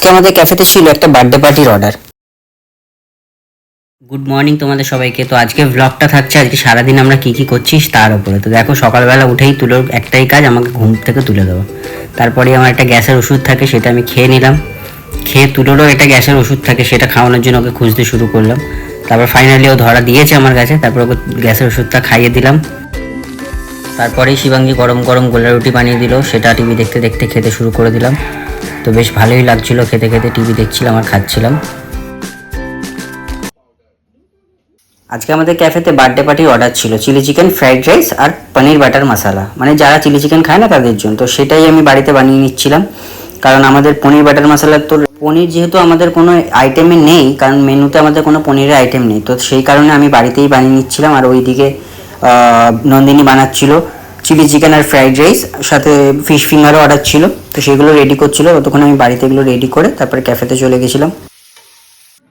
আজকে আমাদের ক্যাফেতে ছিল একটা বার্থডে পার্টির অর্ডার। গুড মর্নিং তোমাদের সবাইকে। তো আজকে ব্লগটা থাকছে আজকে সারাদিন আমরা কি কি করছিস তার উপরে। তো দেখো সকালবেলা উঠেই তুলোর একটাই কাজ, আমাকে ঘুম থেকে তুলে দেবো। তারপরে আমার একটা গ্যাসের ওষুধ থাকে, সেটা আমি খেয়ে নিলাম। খেয়ে তুলোরও একটা গ্যাসের ওষুধ থাকে, সেটা খাওয়ানোর জন্য ওকে খুঁজতে শুরু করলাম। তারপর ফাইনালি ও ধরা দিয়েছে আমার কাছে, তারপর ওকে গ্যাসের ওষুধটা খাইয়ে দিলাম। তারপরেই শিবাঙ্গী গরম গরম গোলা রুটি বানিয়ে দিল, সেটা টিভি দেখতে দেখতে খেতে শুরু করে দিলাম। তো বেশ ভালোই লাগছিল খেতে খেতে, টিভি দেখছিলাম আর খাচ্ছিলাম। আজকে আমাদের ক্যাফেতে বার্থডে পার্টির অর্ডার ছিল চিলি চিকেন, ফ্রাইড রাইস আর পনির বাটার মশলা, মানে যারা চিলি চিকেন খায় না তাদের জন্য। তো সেটাই আমি বাড়িতে বানিয়ে নিচ্ছিলাম, কারণ আমাদের পনির বাটার মশলার তো পনির যেহেতু আমাদের কোনো আইটেমে নেই, কারণ মেনুতে আমাদের কোনো পনিরের আইটেম নেই, তো সেই কারণে আমি বাড়িতেই বানিয়ে নিচ্ছিলাম। আর ওইদিকে নন্দিনী বানাচ্ছিল চিলি চিকেন আর ফ্রাইড রাইস, সাথে ফিশ ফিঙ্গারও অর্ডার ছিল, তো সেগুলো রেডি করছিল। ততক্ষণ আমি বাড়িতে এগুলো রেডি করে তারপরে ক্যাফেতে চলে গেছিলাম।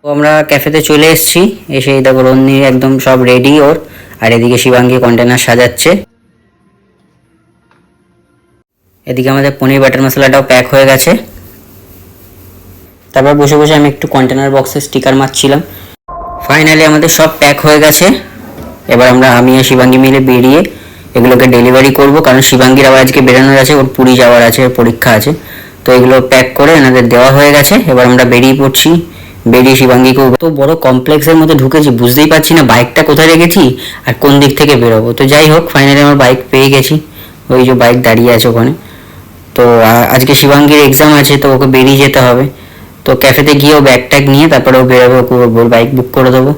তো আমরা ক্যাফেতে চলে এসেছি, এসে দেখো রন্নি একদম সব রেডি ওর, আর এদিকে শিবাঙ্গী কন্টেনার সাজাচ্ছে। এদিকে আমাদের পনির বাটার মশলাটাও প্যাক হয়ে গেছে। তারপর বসে বসে আমি একটু কন্টেনার বক্সে স্টিকার মারছিলাম। ফাইনালি আমাদের সব প্যাক হয়ে গেছে। এবার আমি আর শিবাঙ্গী মিলে বেরিয়ে এগুলোকে ডেলিভারি করব, কারণ শিবাঙ্গীর আবার আজকে বেরোনোর আছে, ওর পুরী যাওয়ার আছে, পরীক্ষা আছে। তো এগুলো প্যাক করে এনাদের দেওয়া হয়ে গেছে। এবার আমরা বেরিয়ে পড়ছি। বেরিয়ে শিবাঙ্গীকেও, তো বড় কমপ্লেক্সের মধ্যে ঢুকেছি, বুঝতেই পারছি না বাইকটা কোথায় রেখেছি আর কোন দিক থেকে বেরোবো। তো যাই হোক, ফাইনালি আমার বাইক পেয়ে গেছি, ওই যে বাইক দাঁড়িয়ে আছে ওখানে। তো আজকে শিবাঙ্গীর এক্সাম আছে, তো ওকে বেরিয়ে যেতে হবে। তো ক্যাফেতে গিয়ে ও ব্যাগ ট্যাগ নিয়ে তারপরে ও বেরোবে, ওর বাইক বুক করে দেবো।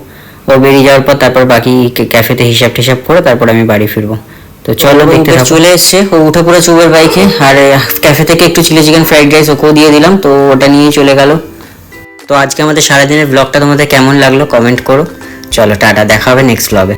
ও বেরিয়ে যাওয়ার পর তারপর বাকি ক্যাফেতে হিসাব টিসাব করে তারপর আমি বাড়ি ফিরবো। তো চলো দেখতে থাকো। চলে এসছে, ও উঠে পড়েছে উবের বাইকে, আর ক্যাফে থেকে একটু চিলি চিকেন ফ্রাইড রাইস ওকেও দিয়ে দিলাম, তো ওটা নিয়েই চলে গেল। তো আজকে আমাদের সারাদিনের ব্লগটা তোমাদের কেমন লাগলো কমেন্ট করো। চলো টাটা, দেখা হবে নেক্সট ব্লগে।